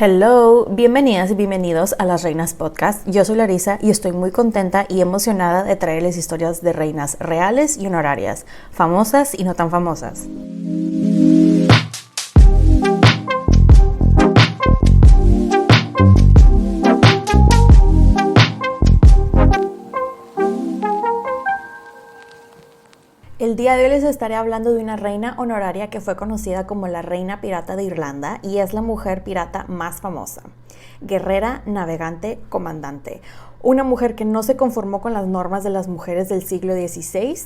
Hello, bienvenidas y bienvenidos a Las Reinas Podcast. Yo soy Larisa y estoy muy contenta y emocionada de traerles historias de reinas reales y honorarias, famosas y no tan famosas. El día de hoy les estaré hablando de una reina honoraria que fue conocida como la Reina Pirata de Irlanda y es la mujer pirata más famosa. Guerrera, navegante, comandante. Una mujer que no se conformó con las normas de las mujeres del siglo XVI.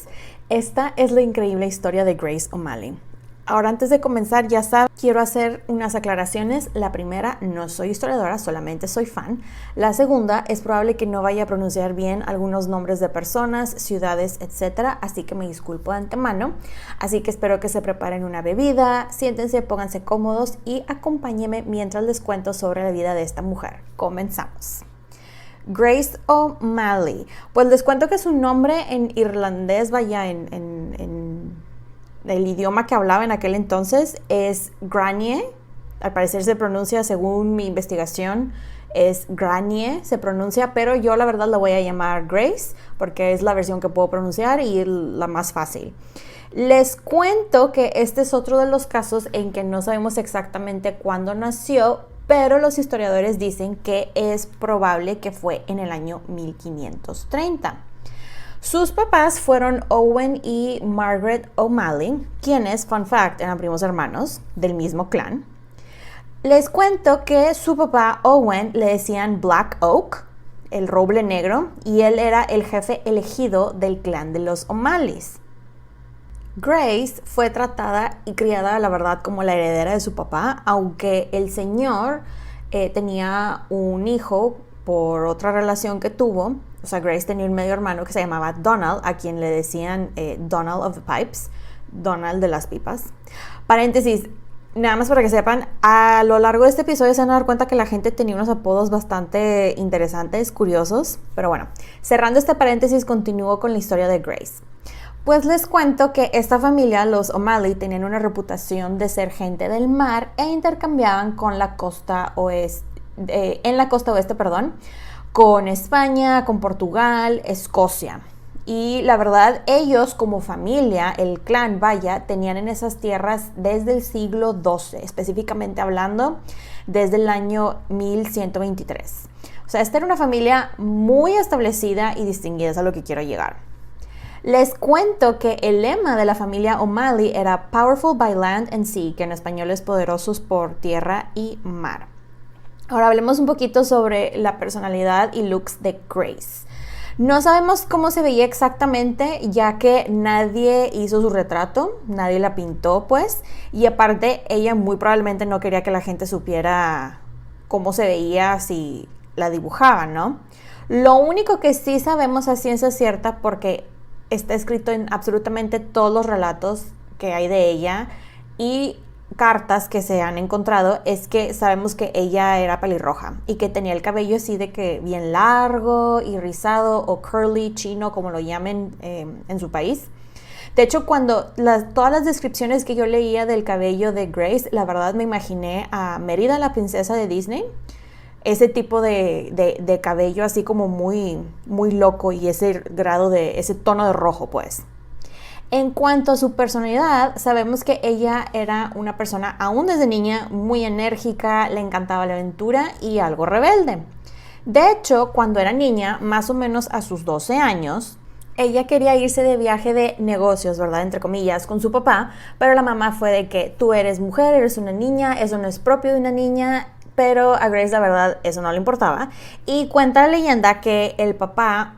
Esta es la increíble historia de Grace O'Malley. Ahora, antes de comenzar, ya saben, quiero hacer unas aclaraciones. La primera, no soy historiadora, solamente soy fan. La segunda, es probable que no vaya a pronunciar bien algunos nombres de personas, ciudades, etc. Así que me disculpo de antemano. Así que espero que se preparen una bebida, siéntense, pónganse cómodos y acompáñenme mientras les cuento sobre la vida de esta mujer. Comenzamos. Grace O'Malley. Pues les cuento que su nombre en irlandés, el idioma que hablaba en aquel entonces es Granie. Al parecer se pronuncia, según mi investigación, es Granie, se pronuncia, pero yo la verdad la voy a llamar Grace porque es la versión que puedo pronunciar y la más fácil. Les cuento que este es otro de los casos en que no sabemos exactamente cuándo nació, pero los historiadores dicen que es probable que fue en el año 1530. Sus papás fueron Owen y Margaret O'Malley, quienes, fun fact, eran primos hermanos del mismo clan. Les cuento que su papá Owen le decían Black Oak, el roble negro, y él era el jefe elegido del clan de los O'Malleys. Grace fue tratada y criada, la verdad, como la heredera de su papá, aunque el señor tenía un hijo por otra relación que tuvo. O sea, Grace tenía un medio hermano que se llamaba Donald, a quien le decían Donald of the Pipes, Donald de las pipas. Paréntesis, nada más para que sepan, a lo largo de este episodio se van a dar cuenta que la gente tenía unos apodos bastante interesantes, curiosos. Pero bueno, cerrando este paréntesis, continúo con la historia de Grace. Pues les cuento que esta familia, los O'Malley, tenían una reputación de ser gente del mar e intercambiaban con la costa oeste, con España, con Portugal, Escocia. Y la verdad, ellos como familia, el clan, tenían en esas tierras desde el siglo XII, específicamente hablando, desde el año 1123. O sea, esta era una familia muy establecida y distinguida, es a lo que quiero llegar. Les cuento que el lema de la familia O'Malley era Powerful by Land and Sea, que en español es poderosos por tierra y mar. Ahora hablemos un poquito sobre la personalidad y looks de Grace. No sabemos cómo se veía exactamente, ya que nadie hizo su retrato, nadie la pintó, pues. Y aparte, ella muy probablemente no quería que la gente supiera cómo se veía si la dibujaban, ¿no? Lo único que sí sabemos a ciencia cierta, porque está escrito en absolutamente todos los relatos que hay de ella y cartas que se han encontrado, es que sabemos que ella era pelirroja y que tenía el cabello así de que bien largo y rizado o curly, chino, como lo llamen en su país. De hecho, todas las descripciones que yo leía del cabello de Grace, la verdad me imaginé a Mérida, la princesa de Disney. Ese tipo de cabello así como muy, muy loco y ese tono de rojo, pues. En cuanto a su personalidad, sabemos que ella era una persona, aún desde niña, muy enérgica, le encantaba la aventura y algo rebelde. De hecho, cuando era niña, más o menos a sus 12 años, ella quería irse de viaje de negocios, ¿verdad? Entre comillas, con su papá, pero la mamá fue de que tú eres mujer, eres una niña, eso no es propio de una niña. Pero a Grace, la verdad, eso no le importaba. Y cuenta la leyenda que el papá,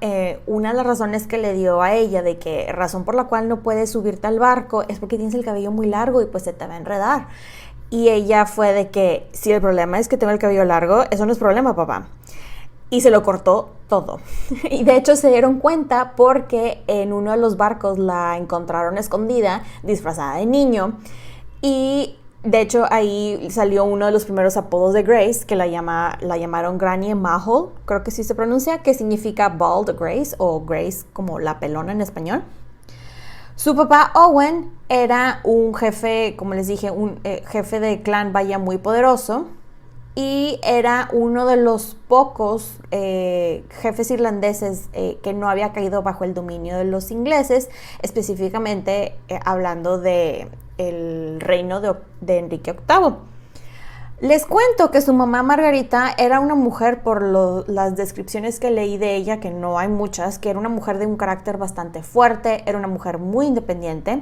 una de las razones que le dio a ella, de que razón por la cual no puedes subirte al barco, es porque tienes el cabello muy largo y pues se te va a enredar. Y ella fue de que, si el problema es que tengo el cabello largo, eso no es problema, papá. Y se lo cortó todo. Y de hecho se dieron cuenta porque en uno de los barcos la encontraron escondida, disfrazada de niño. Y de hecho, ahí salió uno de los primeros apodos de Grace, que la llamaron Granny Mahol, creo que sí se pronuncia, que significa Bald Grace, o Grace como la pelona en español. Su papá Owen era un jefe, como les dije, un jefe de clan muy poderoso. y era uno de los pocos jefes irlandeses que no había caído bajo el dominio de los ingleses, específicamente hablando de el reino de Enrique VIII. Les cuento que su mamá Margarita era una mujer, por las descripciones que leí de ella, que no hay muchas, que era una mujer de un carácter bastante fuerte, era una mujer muy independiente,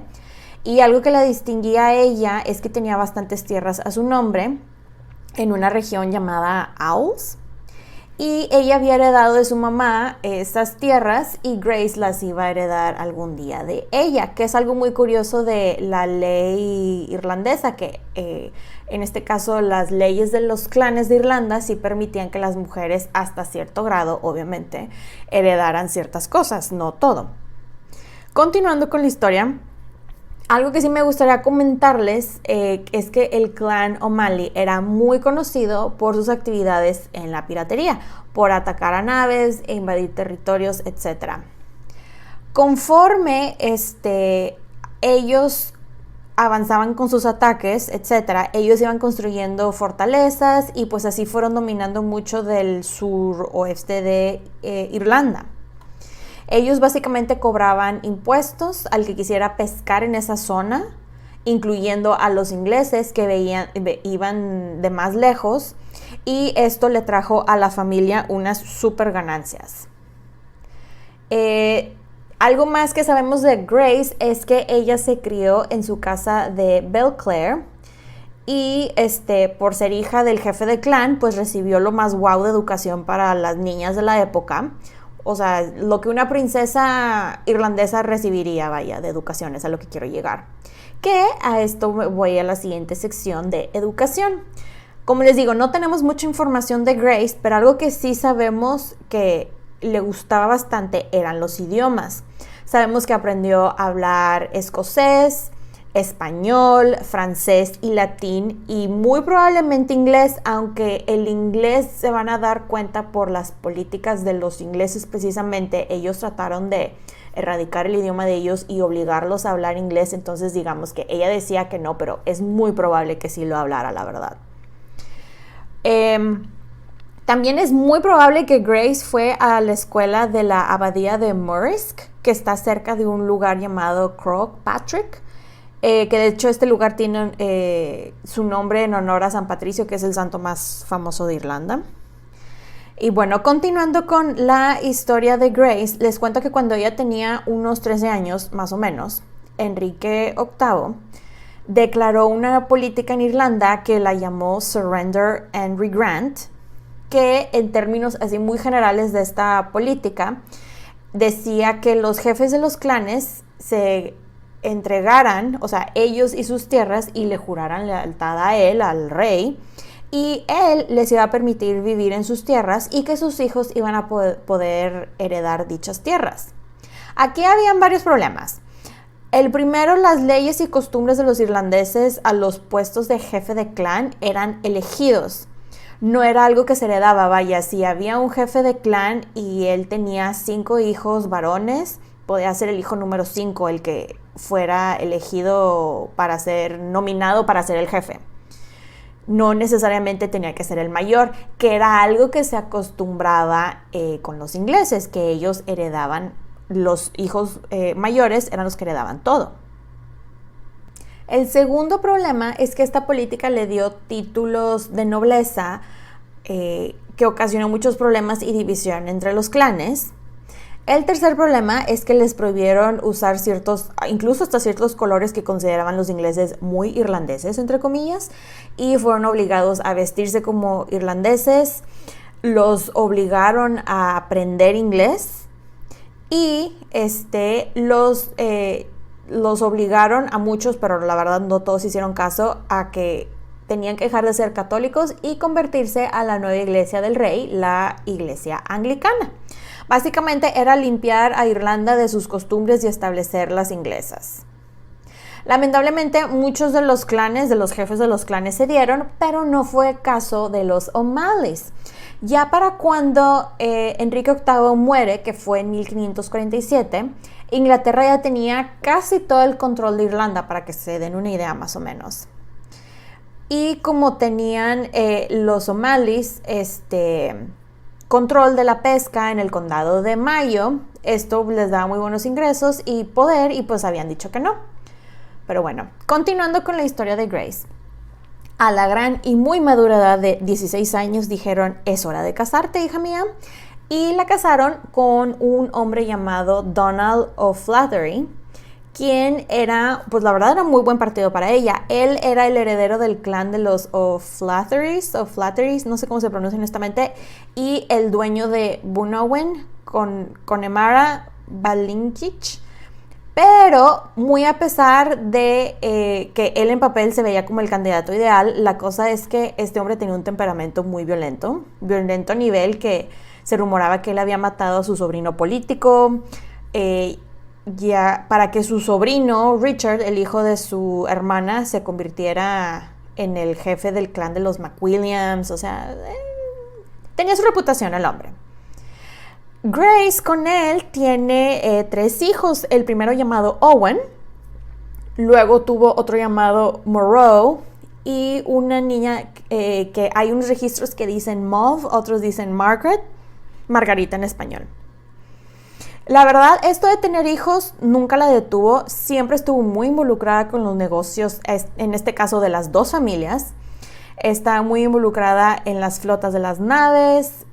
y algo que la distinguía a ella es que tenía bastantes tierras a su nombre en una región llamada Owls, y ella había heredado de su mamá esas tierras y Grace las iba a heredar algún día de ella, que es algo muy curioso de la ley irlandesa, que en este caso las leyes de los clanes de Irlanda sí permitían que las mujeres hasta cierto grado, obviamente, heredaran ciertas cosas, no todo. Continuando con la historia, algo que sí me gustaría comentarles es que el clan O'Malley era muy conocido por sus actividades en la piratería, por atacar a naves e invadir territorios, etc. Conforme ellos avanzaban con sus ataques, etc., ellos iban construyendo fortalezas y pues así fueron dominando mucho del suroeste de Irlanda. Ellos básicamente cobraban impuestos al que quisiera pescar en esa zona, incluyendo a los ingleses que iban de más lejos, y esto le trajo a la familia unas super ganancias. Algo más que sabemos de Grace es que ella se crió en su casa de Belclare y por ser hija del jefe de clan, pues recibió lo más guau de educación para las niñas de la época. O sea, lo que una princesa irlandesa recibiría, vaya, de educación, es a lo que quiero llegar. Que a esto voy a la siguiente sección de educación. Como les digo, no tenemos mucha información de Grace, pero algo que sí sabemos que le gustaba bastante eran los idiomas. Sabemos que aprendió a hablar escocés, español, francés y latín, y muy probablemente inglés, aunque el inglés se van a dar cuenta por las políticas de los ingleses precisamente. Ellos trataron de erradicar el idioma de ellos y obligarlos a hablar inglés, entonces digamos que ella decía que no, pero es muy probable que sí lo hablara, la verdad. También es muy probable que Grace fue a la escuela de la abadía de Murrisk, que está cerca de un lugar llamado Croagh Patrick, que de hecho este lugar tiene su nombre en honor a San Patricio, que es el santo más famoso de Irlanda. Y bueno, continuando con la historia de Grace, les cuento que cuando ella tenía unos 13 años, más o menos, Enrique VIII declaró una política en Irlanda que la llamó Surrender and Regrant, que en términos así muy generales de esta política, decía que los jefes de los clanes se entregaran, o sea, ellos y sus tierras, y le juraran lealtad a él, al rey, y él les iba a permitir vivir en sus tierras y que sus hijos iban a poder heredar dichas tierras. Aquí habían varios problemas. El primero, las leyes y costumbres de los irlandeses a los puestos de jefe de clan eran elegidos. No era algo que se heredaba, vaya, si había un jefe de clan y él tenía 5 hijos varones, podía ser el hijo número 5 el que fuera elegido para ser nominado para ser el jefe. No necesariamente tenía que ser el mayor, que era algo que se acostumbraba con los ingleses, que ellos heredaban, los hijos mayores eran los que heredaban todo. El segundo problema es que esta política le dio títulos de nobleza que ocasionó muchos problemas y división entre los clanes. El tercer problema es que les prohibieron usar incluso hasta ciertos colores que consideraban los ingleses muy irlandeses, entre comillas, y fueron obligados a vestirse como irlandeses, los obligaron a aprender inglés y los obligaron a muchos, pero la verdad no todos hicieron caso, a que tenían que dejar de ser católicos y convertirse a la nueva iglesia del rey, la iglesia anglicana. Básicamente era limpiar a Irlanda de sus costumbres y establecer las inglesas. Lamentablemente muchos de los clanes, de los jefes de los clanes cedieron, pero no fue el caso de los O'Malleys. Ya para cuando Enrique VIII muere, que fue en 1547, Inglaterra ya tenía casi todo el control de Irlanda, para que se den una idea más o menos. Y como tenían los O'Malleys control de la pesca en el condado de Mayo, esto les daba muy buenos ingresos y poder, y pues habían dicho que no. Pero bueno, continuando con la historia de Grace. A la gran y muy madura edad de 16 años dijeron, es hora de casarte, hija mía. Y la casaron con un hombre llamado Donald O'Flaherty, quien era, pues la verdad era muy buen partido para ella. Él era el heredero del clan de los O'Flahertys, no sé cómo se pronuncia honestamente, y el dueño de Bunowen con Connemara Balinchich. Pero muy a pesar de que él en papel se veía como el candidato ideal, la cosa es que este hombre tenía un temperamento muy violento a nivel que se rumoraba que él había matado a su sobrino político, ya para que su sobrino Richard, el hijo de su hermana, se convirtiera en el jefe del clan de los McWilliams. O sea, tenía su reputación el hombre. Grace con él tiene 3 hijos, el primero llamado Owen, luego tuvo otro llamado Moreau y una niña que hay unos registros que dicen Mauve, otros dicen Margarita en español. La verdad, esto de tener hijos nunca la detuvo, siempre estuvo muy involucrada con los negocios, en este caso de las 2 familias. Está muy involucrada en las flotas de las naves,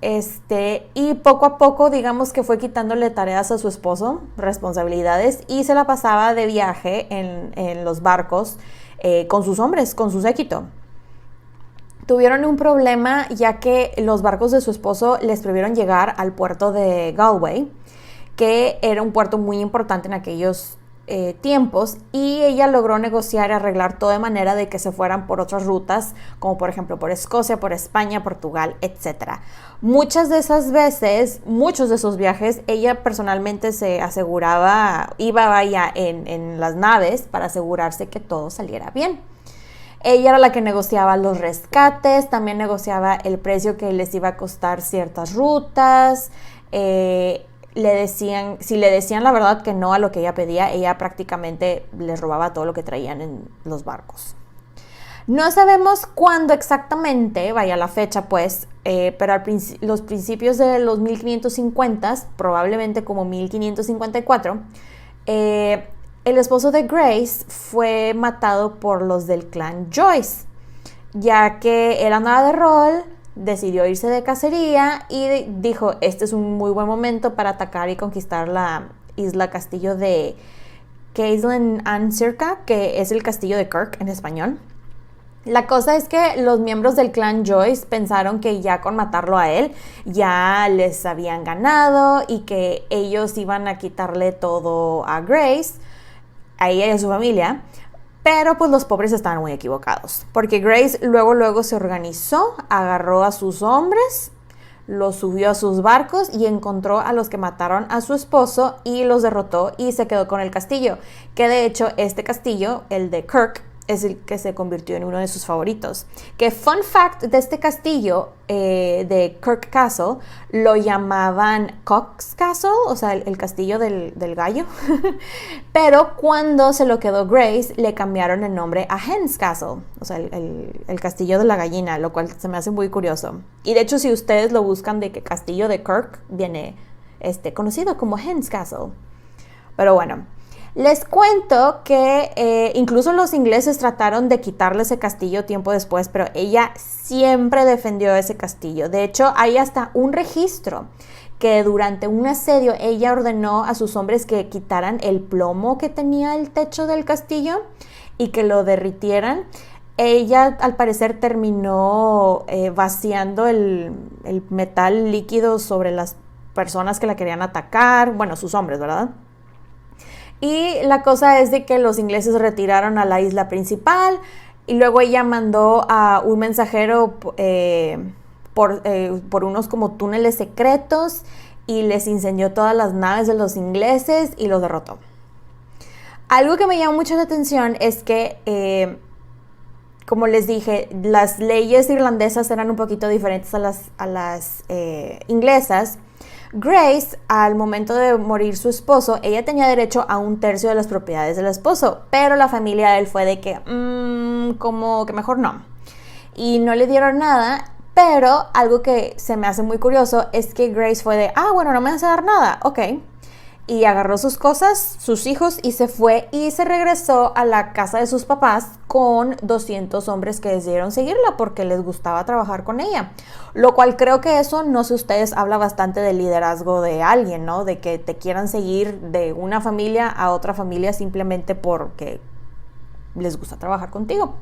y poco a poco, digamos que fue quitándole tareas a su esposo, responsabilidades, y se la pasaba de viaje en los barcos con sus hombres, con su séquito. Tuvieron un problema ya que los barcos de su esposo les prohibieron llegar al puerto de Galway, que era un puerto muy importante en aquellos tiempos, y ella logró negociar y arreglar todo de manera de que se fueran por otras rutas, como por ejemplo por Escocia, por España, Portugal, etc. Muchas de esas veces, muchos de esos viajes, ella personalmente se aseguraba, iba vaya en las naves para asegurarse que todo saliera bien. Ella era la que negociaba los rescates, también negociaba el precio que les iba a costar ciertas rutas. Si le decían la verdad que no a lo que ella pedía, ella prácticamente les robaba todo lo que traían en los barcos. No sabemos cuándo exactamente, vaya la fecha pues, pero los principios de los 1550, probablemente como 1554, el esposo de Grace fue matado por los del clan Joyce, ya que él andaba de rol, decidió irse de cacería y dijo, este es un muy buen momento para atacar y conquistar la isla castillo de Caislen an Circa, que es el castillo de Kirk en español. La cosa es que los miembros del clan Joyce pensaron que ya con matarlo a él ya les habían ganado y que ellos iban a quitarle todo a Grace, a ella y a su familia. Pero pues los pobres estaban muy equivocados, porque Grace luego se organizó, agarró a sus hombres, los subió a sus barcos y encontró a los que mataron a su esposo y los derrotó y se quedó con el castillo, que de hecho este castillo, el de Kirk, es el que se convirtió en uno de sus favoritos. Que fun fact de este castillo de Kirk Castle, lo llamaban Cock's Castle, o sea, el castillo del gallo. Pero cuando se lo quedó Grace, le cambiaron el nombre a Hen's Castle, o sea, el castillo de la gallina, lo cual se me hace muy curioso. Y de hecho, si ustedes lo buscan de que castillo de Kirk, viene conocido como Hen's Castle. Pero bueno, les cuento que incluso los ingleses trataron de quitarle ese castillo tiempo después, pero ella siempre defendió ese castillo. De hecho, hay hasta un registro que durante un asedio ella ordenó a sus hombres que quitaran el plomo que tenía el techo del castillo y que lo derritieran. Ella, al parecer, terminó vaciando el metal líquido sobre las personas que la querían atacar, bueno, sus hombres, ¿verdad? Y la cosa es de que los ingleses retiraron a la isla principal y luego ella mandó a un mensajero por unos como túneles secretos y les incendió todas las naves de los ingleses y los derrotó. Algo que me llamó mucho la atención es que, como les dije, las leyes irlandesas eran un poquito diferentes a las inglesas. Grace, al momento de morir su esposo, ella tenía derecho a 1/3 de las propiedades del esposo, pero la familia de él fue de que, como que mejor no. y no le dieron nada, pero algo que se me hace muy curioso es que Grace fue de, bueno, no me vas a dar nada, ok. Y agarró sus cosas, sus hijos, y se fue y se regresó a la casa de sus papás con 200 hombres que decidieron seguirla porque les gustaba trabajar con ella. Lo cual creo que eso, no sé ustedes, habla bastante del liderazgo de alguien, ¿no? De que te quieran seguir de una familia a otra familia simplemente porque les gusta trabajar contigo.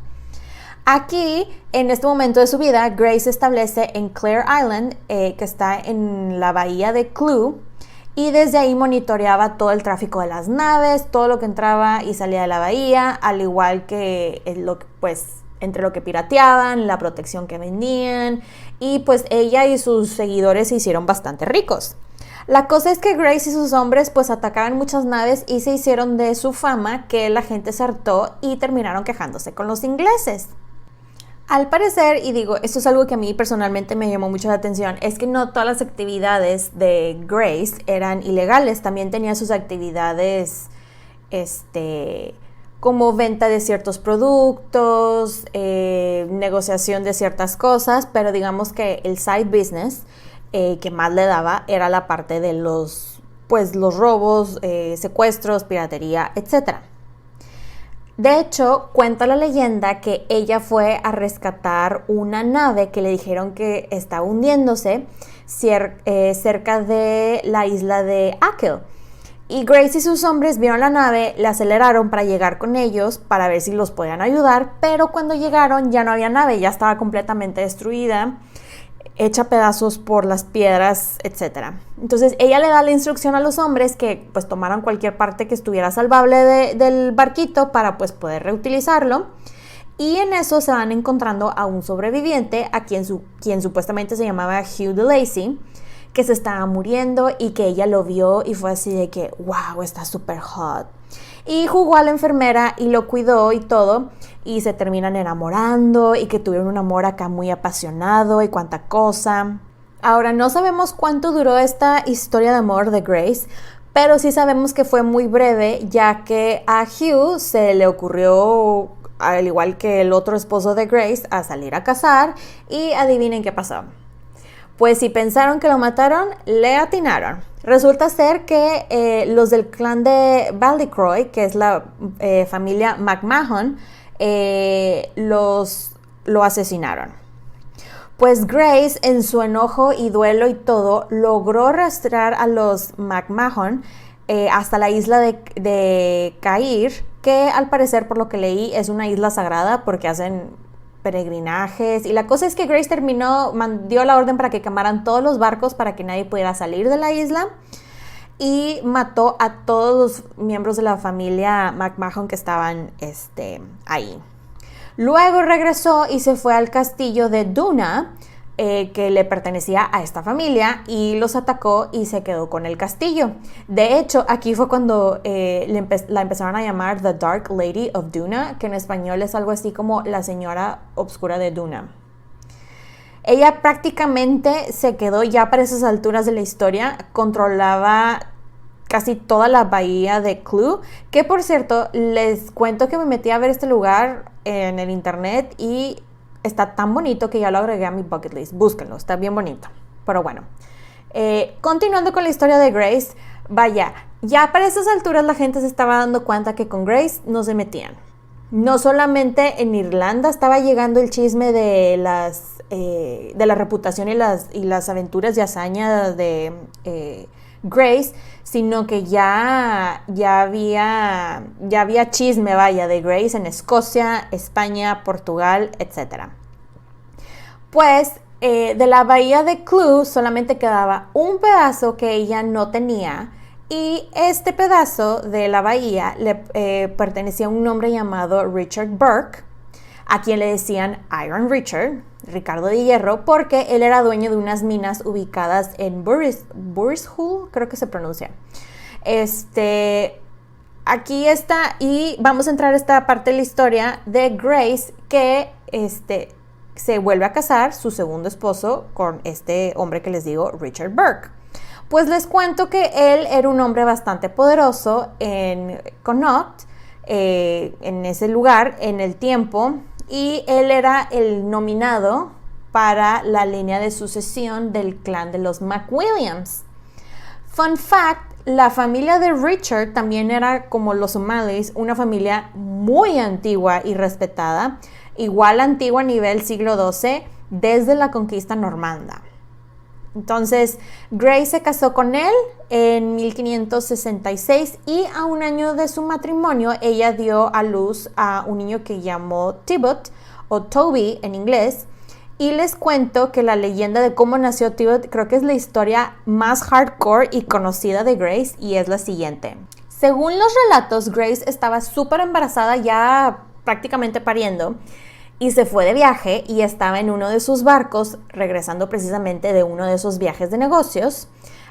Aquí, en este momento de su vida, Grace se establece en Clare Island, que está en la bahía de Clue, y desde ahí monitoreaba todo el tráfico de las naves, todo lo que entraba y salía de la bahía, al igual que entre lo que pirateaban, la protección que vendían, y pues ella y sus seguidores se hicieron bastante ricos. La cosa es que Grace y sus hombres pues atacaban muchas naves y se hicieron de su fama, que la gente se hartó y terminaron quejándose con los ingleses. Al parecer, y digo, esto es algo que a mí personalmente me llamó mucho la atención, es que no todas las actividades de Grace eran ilegales, también tenía sus actividades, como venta de ciertos productos, negociación de ciertas cosas, pero digamos que el side business que más le daba era la parte de los robos, secuestros, piratería, etcétera. De hecho, cuenta la leyenda que ella fue a rescatar una nave que le dijeron que estaba hundiéndose cerca de la isla de Achill. Y Grace y sus hombres vieron la nave, la aceleraron para llegar con ellos para ver si los podían ayudar, pero cuando llegaron ya no había nave, ya estaba completamente destruida, hecha pedazos por las piedras, etc. Entonces ella le da la instrucción a los hombres que pues tomaran cualquier parte que estuviera salvable del barquito para pues poder reutilizarlo, y en eso se van encontrando a un sobreviviente a quien supuestamente se llamaba Hugh de Lacy, que se estaba muriendo y que ella lo vio y fue así de que wow, está súper hot. Y jugó a la enfermera y lo cuidó y todo, y se terminan enamorando y que tuvieron un amor acá muy apasionado y cuánta cosa. Ahora, no sabemos cuánto duró esta historia de amor de Grace, pero sí sabemos que fue muy breve, ya que a Hugh se le ocurrió, al igual que el otro esposo de Grace, a salir a cazar, y adivinen qué pasó. Pues si pensaron que lo mataron, le atinaron. Resulta ser que los del clan de Ballycroy, que es la familia McMahon, lo asesinaron. Pues Grace, en su enojo y duelo y todo, logró rastrear a los McMahon hasta la isla de Cair, que al parecer, por lo que leí, es una isla sagrada porque hacen peregrinajes, y la cosa es que Grace dio la orden para que quemaran todos los barcos para que nadie pudiera salir de la isla, y mató a todos los miembros de la familia McMahon que estaban ahí. Luego regresó y se fue al castillo de Duna, que le pertenecía a esta familia, y los atacó y se quedó con el castillo. De hecho, aquí fue cuando la empezaron a llamar The Dark Lady of Duna, que en español es algo así como la señora oscura de Duna. Ella prácticamente se quedó, ya para esas alturas de la historia, controlaba casi toda la bahía de Clue, que por cierto, les cuento que me metí a ver este lugar en el internet y está tan bonito que ya lo agregué a mi bucket list. Búsquenlo, está bien bonito. Pero bueno, continuando con la historia de Grace, vaya, ya para esas alturas la gente se estaba dando cuenta que con Grace no se metían. No solamente en Irlanda estaba llegando el chisme de la reputación y las aventuras y hazañas de Grace, sino que ya había chisme, vaya, de Grace en Escocia, España, Portugal, etc. Pues de la bahía de Clue solamente quedaba un pedazo que ella no tenía, y este pedazo de la bahía le pertenecía a un hombre llamado Richard Burke, a quien le decían Iron Richard, Ricardo de Hierro, porque él era dueño de unas minas ubicadas en Burishull, creo que se pronuncia. Aquí está, y vamos a entrar a esta parte de la historia de Grace, que se vuelve a casar, su segundo esposo, con este hombre que les digo, Richard Burke. Pues les cuento que él era un hombre bastante poderoso en Connaught, en ese lugar, en el tiempo, y él era el nominado para la línea de sucesión del clan de los McWilliams. Fun fact, la familia de Richard también era, como los O'Malleys, una familia muy antigua y respetada, igual antigua a nivel siglo XII, desde la conquista normanda. Entonces, Grace se casó con él en 1566 y a un año de su matrimonio, ella dio a luz a un niño que llamó Tybalt, o Toby en inglés. Y les cuento que la leyenda de cómo nació Tybalt creo que es la historia más hardcore y conocida de Grace, y es la siguiente. Según los relatos, Grace estaba súper embarazada, ya prácticamente pariendo, y se fue de viaje y estaba en uno de sus barcos, regresando precisamente de uno de esos viajes de negocios.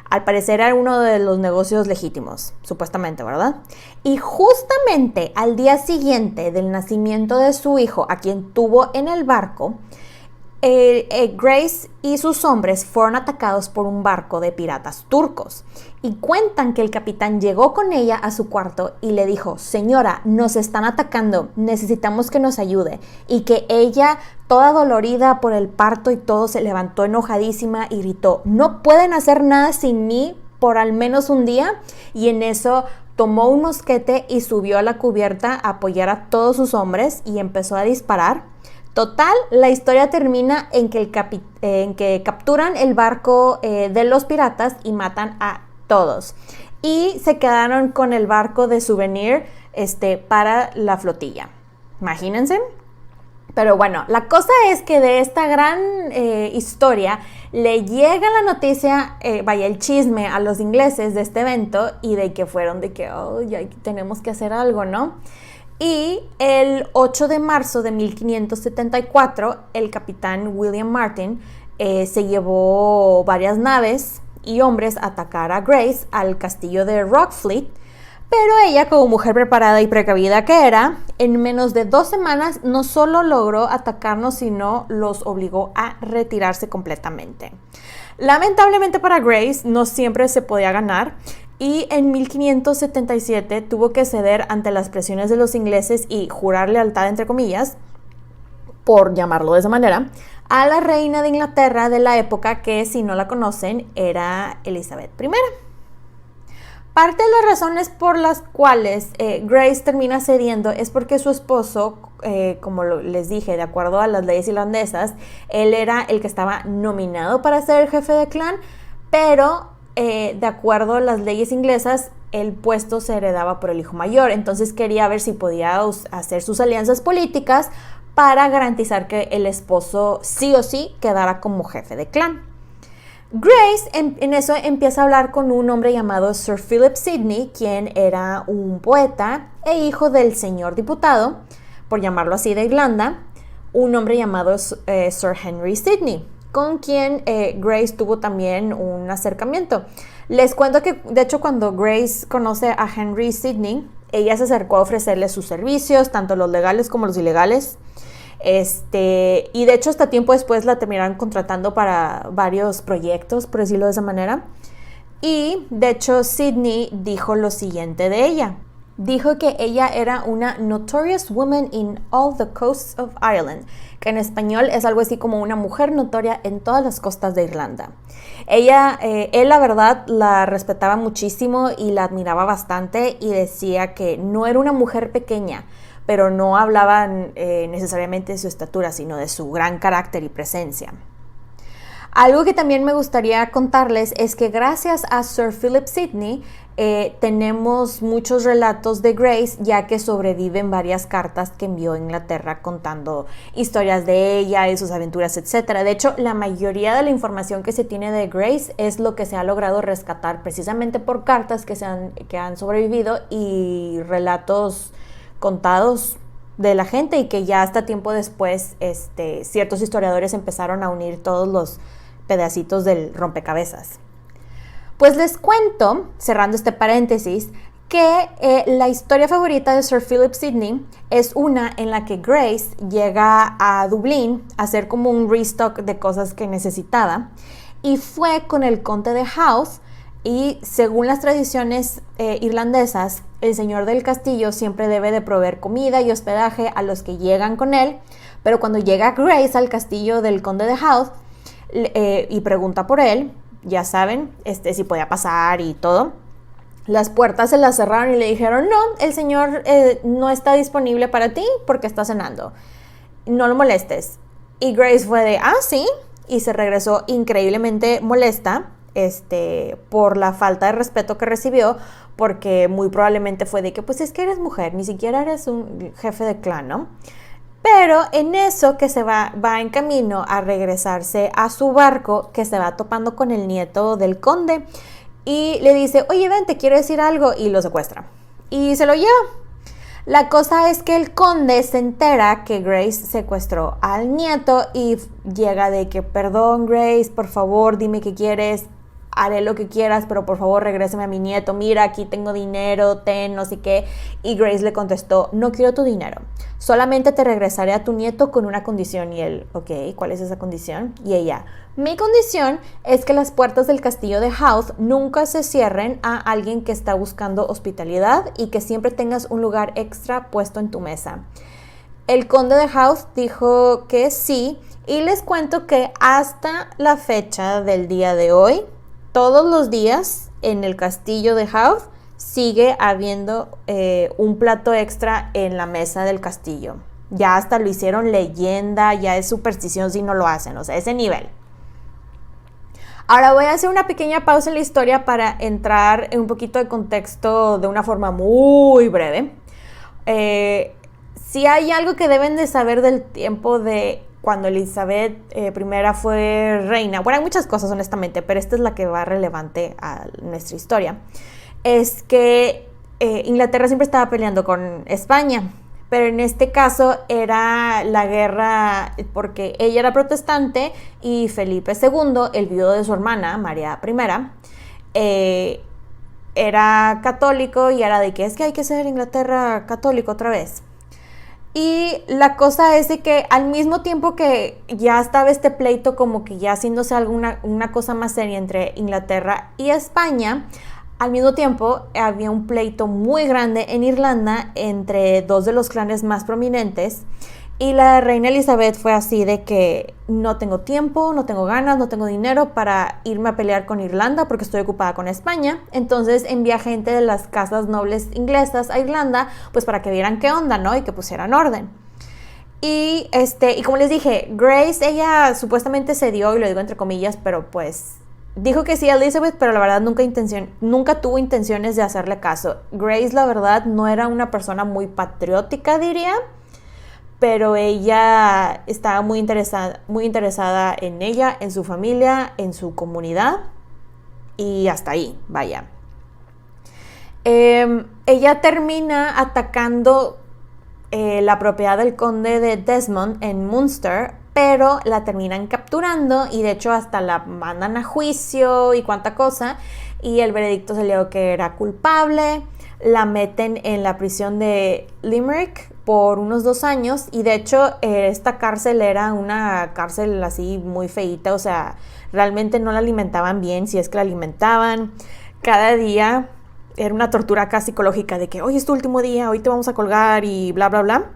Al parecer era uno de los negocios legítimos, supuestamente, ¿verdad? Y justamente al día siguiente del nacimiento de su hijo, a quien tuvo en el barco, Grace y sus hombres fueron atacados por un barco de piratas turcos, y cuentan que el capitán llegó con ella a su cuarto y le dijo: señora, nos están atacando, necesitamos que nos ayude, y que ella, toda dolorida por el parto y todo, se levantó enojadísima y gritó: no pueden hacer nada sin mí por al menos un día. Y en eso tomó un mosquete y subió a la cubierta a apoyar a todos sus hombres y empezó a disparar. Total, la historia termina en que capturan el barco de los piratas y matan a todos. Y se quedaron con el barco de souvenir para la flotilla. Imagínense. Pero bueno, la cosa es que de esta gran historia le llega la noticia, el chisme a los ingleses de este evento, y de que fueron de que, ya tenemos que hacer algo, ¿no? Y el 8 de marzo de 1574, el capitán William Martin se llevó varias naves y hombres a atacar a Grace al castillo de Rockfleet, pero ella, como mujer preparada y precavida que era, en menos de 2 semanas no solo logró atacarnos, sino los obligó a retirarse completamente. Lamentablemente para Grace no siempre se podía ganar, y en 1577 tuvo que ceder ante las presiones de los ingleses y jurar lealtad, entre comillas, por llamarlo de esa manera, a la reina de Inglaterra de la época, que, si no la conocen, era Elizabeth I. Parte de las razones por las cuales Grace termina cediendo es porque su esposo, como les dije, de acuerdo a las leyes irlandesas, él era el que estaba nominado para ser el jefe de clan, pero de acuerdo a las leyes inglesas, el puesto se heredaba por el hijo mayor. Entonces quería ver si podía hacer sus alianzas políticas para garantizar que el esposo sí o sí quedara como jefe de clan. Grace en eso empieza a hablar con un hombre llamado Sir Philip Sidney, quien era un poeta e hijo del señor diputado, por llamarlo así, de Irlanda, un hombre llamado Sir Henry Sidney, con quien Grace tuvo también un acercamiento. Les cuento que, de hecho, cuando Grace conoce a Henry Sidney, ella se acercó a ofrecerle sus servicios, tanto los legales como los ilegales. Y de hecho hasta tiempo después la terminaron contratando para varios proyectos, por decirlo de esa manera. Y de hecho Sidney dijo lo siguiente de ella. Dijo que ella era una notorious woman in all the coasts of Ireland, que en español es algo así como una mujer notoria en todas las costas de Irlanda. Él la verdad la respetaba muchísimo y la admiraba bastante, y decía que no era una mujer pequeña, pero no hablaban necesariamente de su estatura, sino de su gran carácter y presencia. Algo que también me gustaría contarles es que gracias a Sir Philip Sidney tenemos muchos relatos de Grace, ya que sobreviven varias cartas que envió a Inglaterra contando historias de ella y sus aventuras, etc. De hecho, la mayoría de la información que se tiene de Grace es lo que se ha logrado rescatar precisamente por cartas que han sobrevivido y relatos contados de la gente, y que ya hasta tiempo después ciertos historiadores empezaron a unir todos los pedacitos del rompecabezas. Pues les cuento, cerrando este paréntesis, que la historia favorita de Sir Philip Sidney es una en la que Grace llega a Dublín a hacer como un restock de cosas que necesitaba, y fue con el conde de Howth Y según las tradiciones irlandesas, el señor del castillo siempre debe de proveer comida y hospedaje a los que llegan con él, pero cuando llega Grace al castillo del conde de Howth y pregunta por él, ya saben, si podía pasar y todo, las puertas se las cerraron y le dijeron, no, el señor no está disponible para ti porque está cenando, no lo molestes. Y Grace fue de, sí, y se regresó increíblemente molesta, por la falta de respeto que recibió, porque muy probablemente fue de que, pues es que eres mujer, ni siquiera eres un jefe de clan, ¿no? Pero en eso que se va en camino a regresarse a su barco, que se va topando con el nieto del conde, y le dice, oye, ven, te quiero decir algo, y lo secuestra, y se lo lleva. La cosa es que el conde se entera que Grace secuestró al nieto y llega de que, perdón Grace, por favor, dime qué quieres, haré lo que quieras, pero por favor regrésame a mi nieto, mira, aquí tengo dinero, ten, no sé qué. Y Grace le contestó, no quiero tu dinero, solamente te regresaré a tu nieto con una condición. Y él, ok, ¿cuál es esa condición? Y ella, mi condición es que las puertas del castillo de Howth nunca se cierren a alguien que está buscando hospitalidad y que siempre tengas un lugar extra puesto en tu mesa. El conde de Howth dijo que sí, y les cuento que hasta la fecha del día de hoy, todos los días en el castillo de Howth sigue habiendo un plato extra en la mesa del castillo. Ya hasta lo hicieron leyenda, ya es superstición si no lo hacen, o sea, ese nivel. Ahora voy a hacer una pequeña pausa en la historia para entrar en un poquito de contexto de una forma muy breve. Si hay algo que deben de saber del tiempo de cuando Elizabeth I fue reina, bueno, hay muchas cosas honestamente, pero esta es la que va relevante a nuestra historia, es que Inglaterra siempre estaba peleando con España, pero en este caso era la guerra porque ella era protestante y Felipe II, el viudo de su hermana, María I, era católico y era de que es que hay que ser Inglaterra católico otra vez. Y la cosa es de que al mismo tiempo que ya estaba este pleito como que ya haciéndose una cosa más seria entre Inglaterra y España, al mismo tiempo había un pleito muy grande en Irlanda entre dos de los clanes más prominentes. Y la reina Elizabeth fue así de que no tengo tiempo, no tengo ganas, no tengo dinero para irme a pelear con Irlanda porque estoy ocupada con España. Entonces envía gente de las casas nobles inglesas a Irlanda pues para que vieran qué onda, ¿no? Y que pusieran orden. Y como les dije, Grace, ella supuestamente cedió, y lo digo entre comillas, pero pues dijo que sí a Elizabeth, pero la verdad nunca tuvo intenciones de hacerle caso. Grace, la verdad, no era una persona muy patriótica, diría, pero ella estaba muy interesada en ella, en su familia, en su comunidad, y hasta ahí, vaya. Ella termina atacando la propiedad del conde de Desmond en Munster, pero la terminan capturando y de hecho hasta la mandan a juicio y cuánta cosa, y el veredicto salió que era culpable. La meten en la prisión de Limerick por unos 2 años, y de hecho esta cárcel era una cárcel así muy feíta, o sea, realmente no la alimentaban bien, si es que la alimentaban. Cada día era una tortura casi psicológica de que hoy es tu último día, hoy te vamos a colgar y bla bla bla.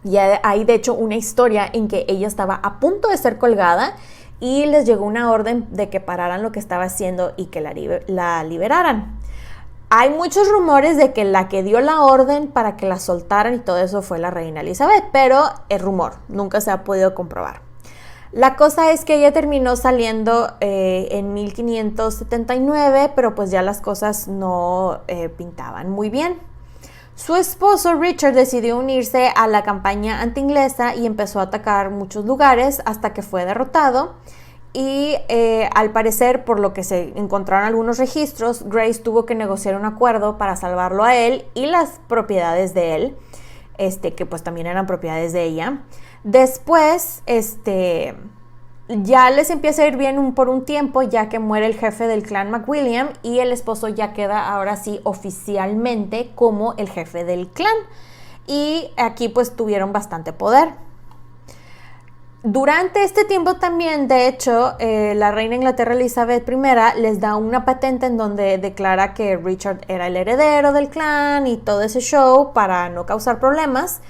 Y hay de hecho una historia en que ella estaba a punto de ser colgada y les llegó una orden de que pararan lo que estaba haciendo y que la liberaran. Hay muchos rumores de que la que dio la orden para que la soltaran y todo eso fue la reina Elizabeth, pero es rumor, nunca se ha podido comprobar. La cosa es que ella terminó saliendo en 1579, pero pues ya las cosas no pintaban muy bien. Su esposo Richard decidió unirse a la campaña anti-inglesa y empezó a atacar muchos lugares hasta que fue derrotado. Y al parecer, por lo que se encontraron algunos registros, Grace tuvo que negociar un acuerdo para salvarlo a él y las propiedades de él, que pues también eran propiedades de ella. Después, ya les empieza a ir bien por un tiempo, ya que muere el jefe del clan McWilliam y el esposo ya queda ahora sí oficialmente como el jefe del clan. Y aquí pues tuvieron bastante poder. Durante este tiempo también, de hecho, la reina de Inglaterra Elizabeth I les da una patente en donde declara que Richard era el heredero del clan y todo ese show para no causar problemas,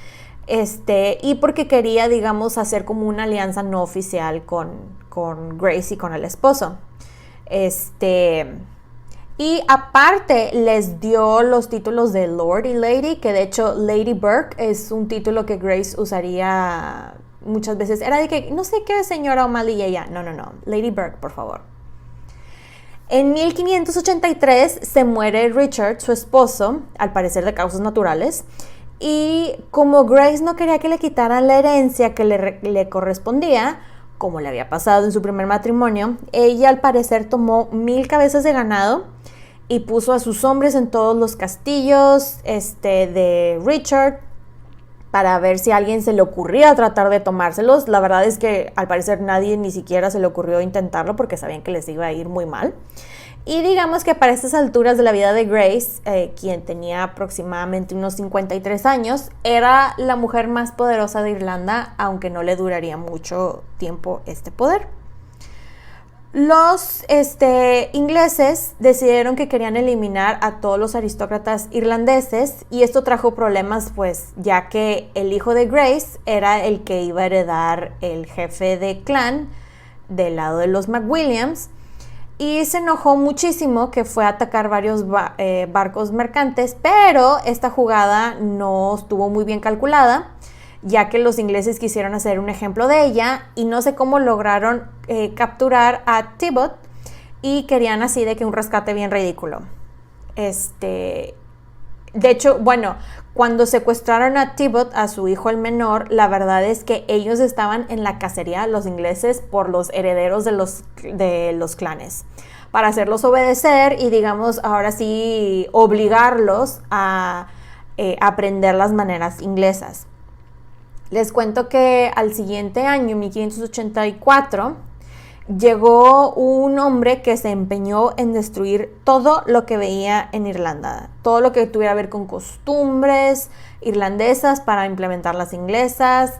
y porque quería, digamos, hacer como una alianza no oficial con Grace y con el esposo. Y aparte les dio los títulos de Lord y Lady, que de hecho Lady Burke es un título que Grace usaría muchas veces. Era de que, no sé qué señora O'Malley y ella. No, Lady Burke, por favor. En 1583 se muere Richard, su esposo, al parecer de causas naturales. Y como Grace no quería que le quitaran la herencia que le correspondía, como le había pasado en su primer matrimonio, ella al parecer tomó 1000 cabezas de ganado y puso a sus hombres en todos los castillos de Richard para ver si a alguien se le ocurría tratar de tomárselos. La verdad es que al parecer nadie ni siquiera se le ocurrió intentarlo porque sabían que les iba a ir muy mal. Y digamos que para estas alturas de la vida de Grace, quien tenía aproximadamente unos 53 años, era la mujer más poderosa de Irlanda, aunque no le duraría mucho tiempo este poder. Los ingleses decidieron que querían eliminar a todos los aristócratas irlandeses y esto trajo problemas, pues, ya que el hijo de Grace era el que iba a heredar el jefe de clan del lado de los McWilliams. Y se enojó muchísimo que fue a atacar varios barcos mercantes, pero esta jugada no estuvo muy bien calculada, ya que los ingleses quisieron hacer un ejemplo de ella y no sé cómo lograron capturar a Thibaut y querían así de que un rescate bien ridículo. De hecho, bueno, cuando secuestraron a Thibaut, a su hijo el menor, la verdad es que ellos estaban en la cacería, los ingleses, por los herederos de los clanes, para hacerlos obedecer y, digamos, ahora sí, obligarlos a aprender las maneras inglesas. Les cuento que al siguiente año, 1584, llegó un hombre que se empeñó en destruir todo lo que veía en Irlanda, todo lo que tuviera que ver con costumbres irlandesas para implementar las inglesas.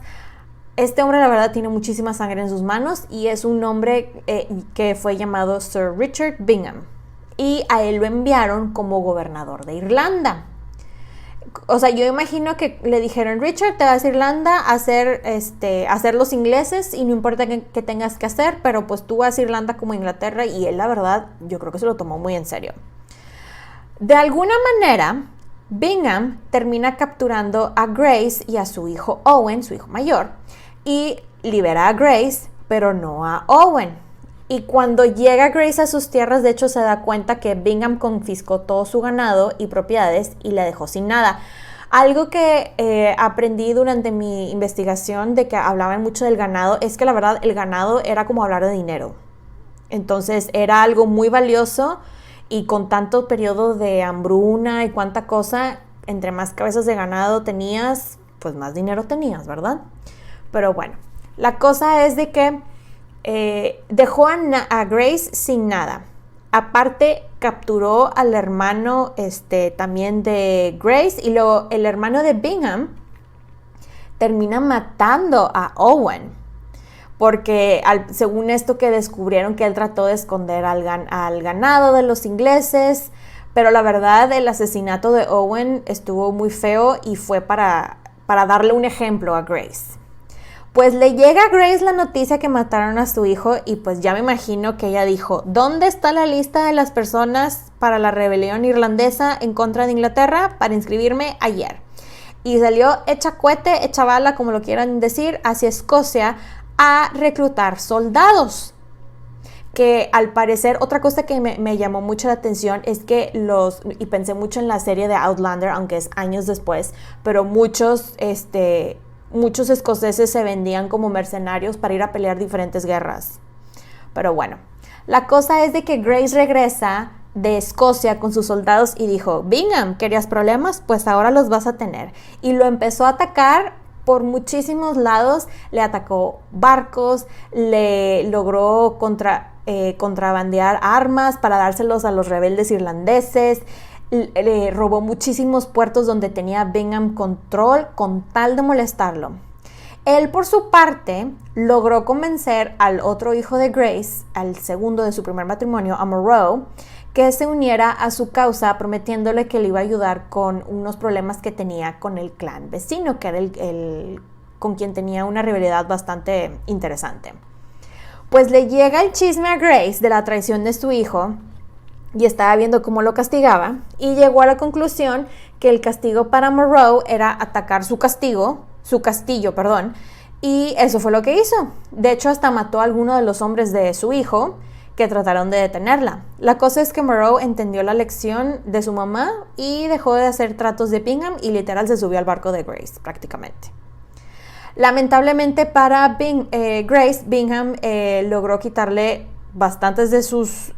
Este hombre, la verdad, tiene muchísima sangre en sus manos y es un hombre que fue llamado Sir Richard Bingham, y a él lo enviaron como gobernador de Irlanda. O sea, yo imagino que le dijeron: Richard, te vas a Irlanda a hacer los ingleses y no importa qué tengas que hacer, pero pues tú vas a Irlanda como Inglaterra. Y él, la verdad, yo creo que se lo tomó muy en serio. De alguna manera, Bingham termina capturando a Grace y a su hijo Owen, su hijo mayor, y libera a Grace, pero no a Owen. Y cuando llega Grace a sus tierras, de hecho, se da cuenta que Bingham confiscó todo su ganado y propiedades y la dejó sin nada. Algo que aprendí durante mi investigación de que hablaban mucho del ganado es que la verdad el ganado era como hablar de dinero. Entonces era algo muy valioso y con tanto periodo de hambruna y cuánta cosa, entre más cabezas de ganado tenías, pues más dinero tenías, ¿verdad? Pero bueno, la cosa es de que dejó a Grace sin nada. Aparte, capturó al hermano también de Grace, y luego el hermano de Bingham termina matando a Owen porque según esto que descubrieron que él trató de esconder al ganado de los ingleses, pero la verdad el asesinato de Owen estuvo muy feo y fue para darle un ejemplo a Grace. Pues le llega a Grace la noticia que mataron a su hijo y pues ya me imagino que ella dijo: ¿dónde está la lista de las personas para la rebelión irlandesa en contra de Inglaterra para inscribirme ayer? Y salió hecha cohete, hecha bala, como lo quieran decir, hacia Escocia a reclutar soldados. Que al parecer, otra cosa que me llamó mucho la atención es que y pensé mucho en la serie de Outlander, aunque es años después, pero muchos escoceses se vendían como mercenarios para ir a pelear diferentes guerras. Pero bueno, la cosa es de que Grace regresa de Escocia con sus soldados y dijo: Bingham, ¿querías problemas? Pues ahora los vas a tener. Y lo empezó a atacar por muchísimos lados. Le atacó barcos, le logró contrabandear armas para dárselos a los rebeldes irlandeses. Le robó muchísimos puertos donde tenía Bingham control con tal de molestarlo. Él, por su parte, logró convencer al otro hijo de Grace, al segundo de su primer matrimonio, a Monroe, que se uniera a su causa, prometiéndole que le iba a ayudar con unos problemas que tenía con el clan vecino, que era el con quien tenía una rivalidad bastante interesante. Pues le llega el chisme a Grace de la traición de su hijo y estaba viendo cómo lo castigaba y llegó a la conclusión que el castigo para Monroe era atacar su castillo, y eso fue lo que hizo. De hecho, hasta mató a alguno de los hombres de su hijo que trataron de detenerla. La cosa es que Monroe entendió la lección de su mamá y dejó de hacer tratos de Bingham y literal se subió al barco de Grace prácticamente. Lamentablemente para Grace, Bingham logró quitarle bastantes de sus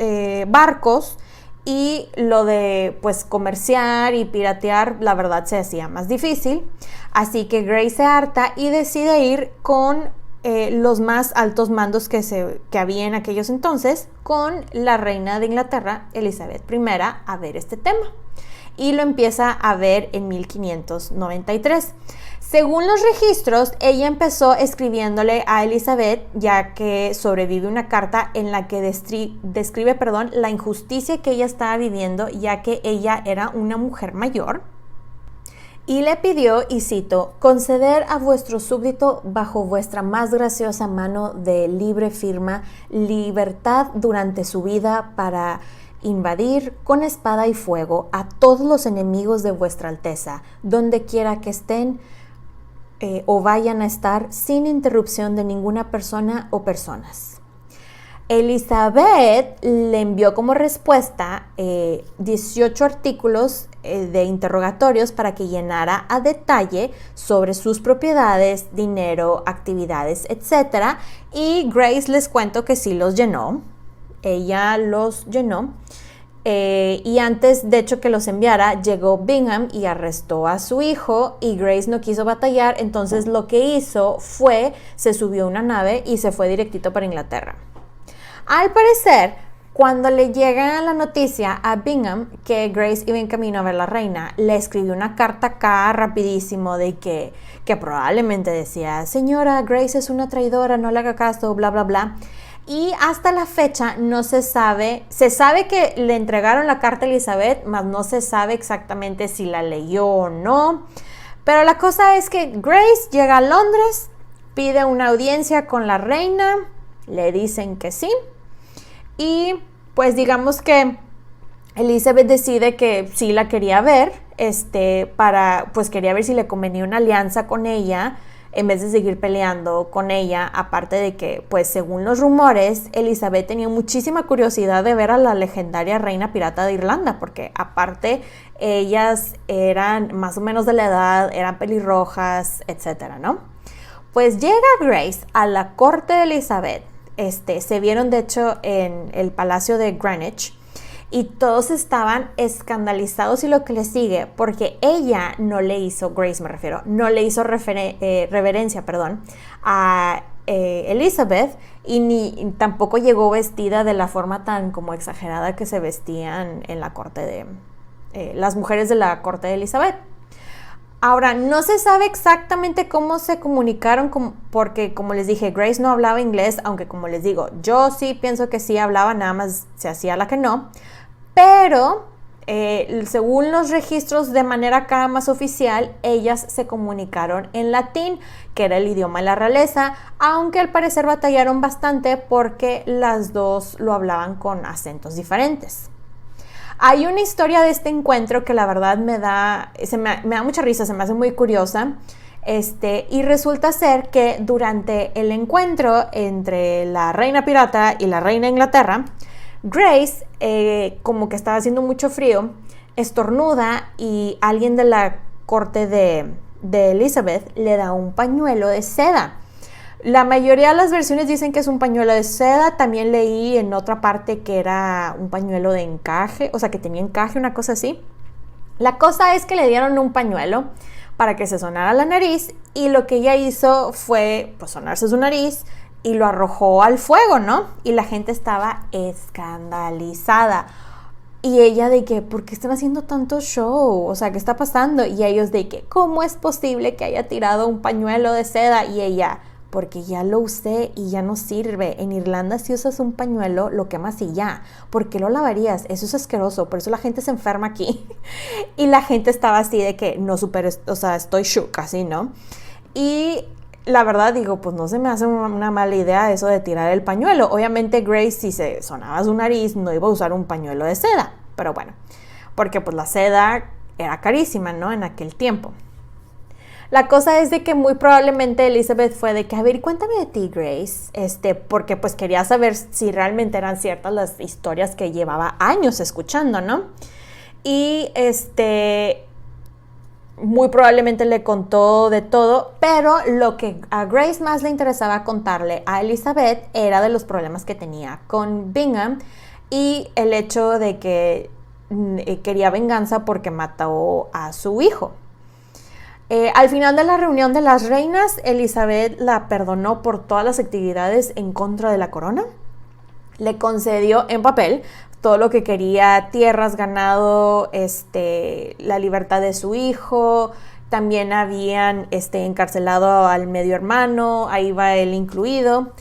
barcos y lo de pues comerciar y piratear la verdad se hacía más difícil, así que Grace se harta y decide ir con los más altos mandos que había en aquellos entonces, con la reina de Inglaterra, Elizabeth I, a ver este tema, y lo empieza a ver en 1593. Según los registros, ella empezó escribiéndole a Elizabeth, ya que sobrevive una carta en la que describe la injusticia que ella estaba viviendo, ya que ella era una mujer mayor. Y le pidió, y cito, conceder a vuestro súbdito bajo vuestra más graciosa mano de libre firma libertad durante su vida para invadir con espada y fuego a todos los enemigos de vuestra alteza, donde quiera que estén o vayan a estar sin interrupción de ninguna persona o personas. Elizabeth le envió como respuesta 18 artículos de interrogatorios para que llenara a detalle sobre sus propiedades, dinero, actividades, etc. Y Grace, les cuento que sí los llenó. Ella los llenó. Y antes, de hecho, que los enviara, llegó Bingham y arrestó a su hijo y Grace no quiso batallar, entonces lo que hizo fue, se subió a una nave y se fue directito para Inglaterra. Al parecer, cuando le llega la noticia a Bingham que Grace iba en camino a ver a la reina, le escribió una carta acá rapidísimo de que probablemente decía, señora, Grace es una traidora, no le haga caso, bla, bla, bla. Y hasta la fecha no se sabe que le entregaron la carta a Elizabeth, mas no se sabe exactamente si la leyó o no. Pero la cosa es que Grace llega a Londres, pide una audiencia con la reina, le dicen que sí. Y pues digamos que Elizabeth decide que sí la quería ver, pues quería ver si le convenía una alianza con ella, en vez de seguir peleando con ella, aparte de que, pues según los rumores, Elizabeth tenía muchísima curiosidad de ver a la legendaria reina pirata de Irlanda, porque aparte ellas eran más o menos de la edad, eran pelirrojas, etcétera, ¿no? Pues llega Grace a la corte de Elizabeth, se vieron de hecho en el palacio de Greenwich, y todos estaban escandalizados y lo que le sigue, porque ella no le hizo, Grace me refiero, no le hizo reverencia a Elizabeth y tampoco llegó vestida de la forma tan como exagerada que se vestían en la corte de las mujeres de la corte de Elizabeth. Ahora, no se sabe exactamente cómo se comunicaron, porque como les dije, Grace no hablaba inglés, aunque como les digo, yo sí pienso que sí hablaba, nada más se hacía la que no. Pero según los registros de manera acá más oficial, ellas se comunicaron en latín, que era el idioma de la realeza, aunque al parecer batallaron bastante porque las dos lo hablaban con acentos diferentes. Hay una historia de este encuentro que la verdad me da mucha risa, se me hace muy curiosa. Y resulta ser que durante el encuentro entre la reina pirata y la reina de Inglaterra, Grace, como que estaba haciendo mucho frío, estornuda y alguien de la corte de Elizabeth le da un pañuelo de seda. La mayoría de las versiones dicen que es un pañuelo de seda. También leí en otra parte que era un pañuelo de encaje, o sea, que tenía encaje, una cosa así. La cosa es que le dieron un pañuelo para que se sonara la nariz y lo que ella hizo fue pues sonarse su nariz y lo arrojó al fuego, ¿no? Y la gente estaba escandalizada. Y ella de que, ¿por qué están haciendo tanto show? O sea, ¿qué está pasando? Y ellos de que, ¿cómo es posible que haya tirado un pañuelo de seda? Y ella, porque ya lo usé y ya no sirve. En Irlanda si usas un pañuelo, lo quemas y ya. ¿Por qué lo lavarías? Eso es asqueroso, por eso la gente se enferma aquí. Y la gente estaba así de que, no super, o sea, estoy shook, así, ¿no? Y la verdad digo, pues no se me hace una mala idea eso de tirar el pañuelo. Obviamente Grace, si se sonaba su nariz, no iba a usar un pañuelo de seda. Pero bueno, porque pues la seda era carísima, ¿no? En aquel tiempo. La cosa es de que muy probablemente Elizabeth fue de que, a ver, cuéntame de ti, Grace, porque pues quería saber si realmente eran ciertas las historias que llevaba años escuchando, ¿no? Y muy probablemente le contó de todo, pero lo que a Grace más le interesaba contarle a Elizabeth era de los problemas que tenía con Bingham y el hecho de que quería venganza porque mató a su hijo. Al final de la reunión de las reinas, Elizabeth la perdonó por todas las actividades en contra de la corona. Le concedió en papel todo lo que quería: tierras, ganado, la libertad de su hijo. También habían encarcelado al medio hermano, ahí va él incluido.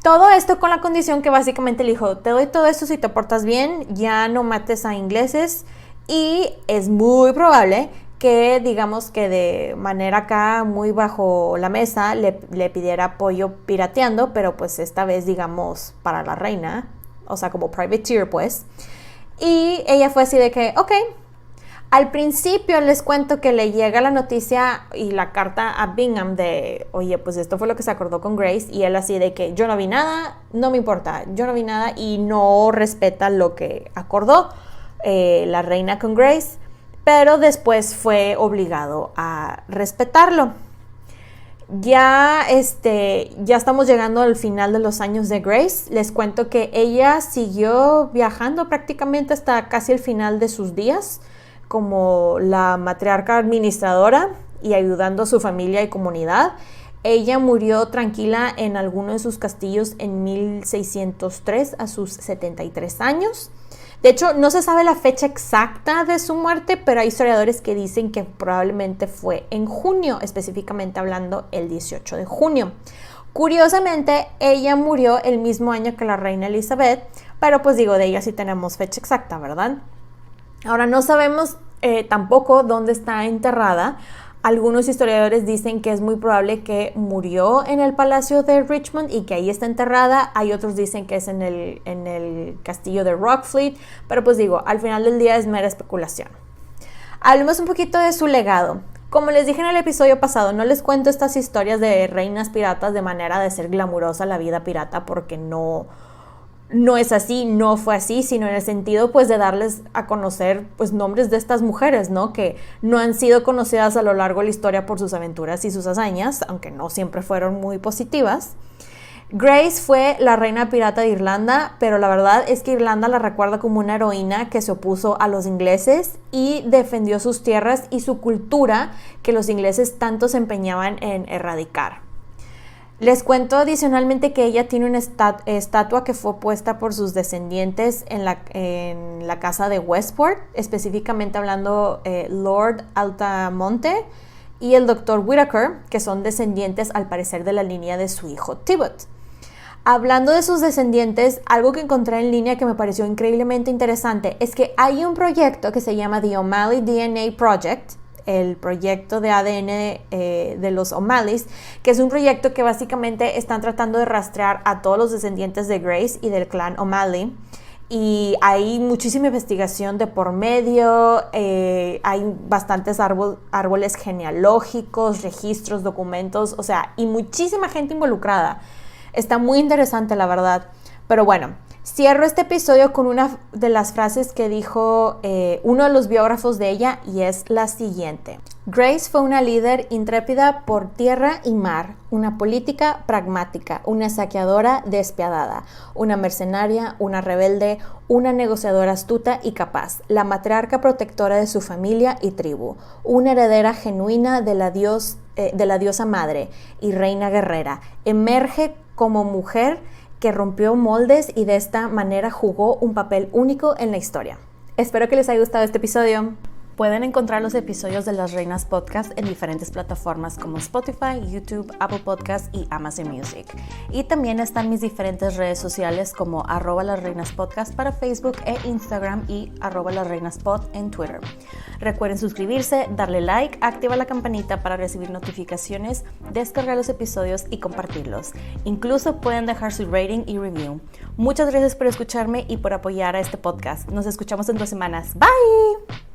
Todo esto con la condición que básicamente le dijo: te doy todo esto si te portas bien, ya no mates a ingleses. Y es muy probable que, digamos que de manera acá muy bajo la mesa, le pidiera apoyo pirateando, pero pues esta vez, digamos, para la reina, o sea, como privateer, pues. Y ella fue así de que, ok. Al principio les cuento que le llega la noticia y la carta a Bingham de, oye, pues esto fue lo que se acordó con Grace, y él así de que yo no vi nada, no me importa, yo no vi nada, y no respeta lo que acordó la reina con Grace, pero después fue obligado a respetarlo. Ya estamos llegando al final de los años de Grace. Les cuento que ella siguió viajando prácticamente hasta casi el final de sus días como la matriarca administradora y ayudando a su familia y comunidad. Ella murió tranquila en alguno de sus castillos en 1603 a sus 73 años. De hecho, no se sabe la fecha exacta de su muerte, pero hay historiadores que dicen que probablemente fue en junio, específicamente hablando el 18 de junio. Curiosamente, ella murió el mismo año que la reina Elizabeth, pero pues digo, de ella sí tenemos fecha exacta, ¿verdad? Ahora no sabemos tampoco dónde está enterrada. Algunos historiadores dicen que es muy probable que murió en el Palacio de Richmond y que ahí está enterrada. Hay otros dicen que es en el castillo de Rockfleet, pero pues digo, al final del día es mera especulación. Hablemos un poquito de su legado. Como les dije en el episodio pasado, no les cuento estas historias de reinas piratas de manera de ser glamurosa la vida pirata, porque no es así, no fue así, sino en el sentido pues de darles a conocer pues nombres de estas mujeres, ¿no? Que no han sido conocidas a lo largo de la historia por sus aventuras y sus hazañas, aunque no siempre fueron muy positivas. Grace fue la reina pirata de Irlanda, pero la verdad es que Irlanda la recuerda como una heroína que se opuso a los ingleses y defendió sus tierras y su cultura que los ingleses tanto se empeñaban en erradicar. Les cuento adicionalmente que ella tiene una estatua que fue puesta por sus descendientes en la casa de Westport, específicamente hablando Lord Altamonte y el Dr. Whittaker, que son descendientes al parecer de la línea de su hijo Thibaut. Hablando de sus descendientes, algo que encontré en línea que me pareció increíblemente interesante es que hay un proyecto que se llama The O'Malley DNA Project, el proyecto de ADN de los O'Malleys, que es un proyecto que básicamente están tratando de rastrear a todos los descendientes de Grace y del clan O'Malley. Y hay muchísima investigación de por medio, hay bastantes árboles genealógicos, registros, documentos, o sea, y muchísima gente involucrada. Está muy interesante, la verdad. Pero bueno, cierro este episodio con una de las frases que dijo uno de los biógrafos de ella, y es la siguiente: Grace fue una líder intrépida por tierra y mar, una política pragmática, una saqueadora despiadada, una mercenaria, una rebelde, una negociadora astuta y capaz, la matriarca protectora de su familia y tribu, una heredera genuina de la diosa madre y reina guerrera. Emerge como mujer que rompió moldes y de esta manera jugó un papel único en la historia. Espero que les haya gustado este episodio. Pueden encontrar los episodios de Las Reinas Podcast en diferentes plataformas como Spotify, YouTube, Apple Podcast y Amazon Music. Y también están mis diferentes redes sociales como @lasreinaspodcast para Facebook e Instagram y @lasreinaspod en Twitter. Recuerden suscribirse, darle like, activar la campanita para recibir notificaciones, descargar los episodios y compartirlos. Incluso pueden dejar su rating y review. Muchas gracias por escucharme y por apoyar a este podcast. Nos escuchamos en 2 semanas. Bye!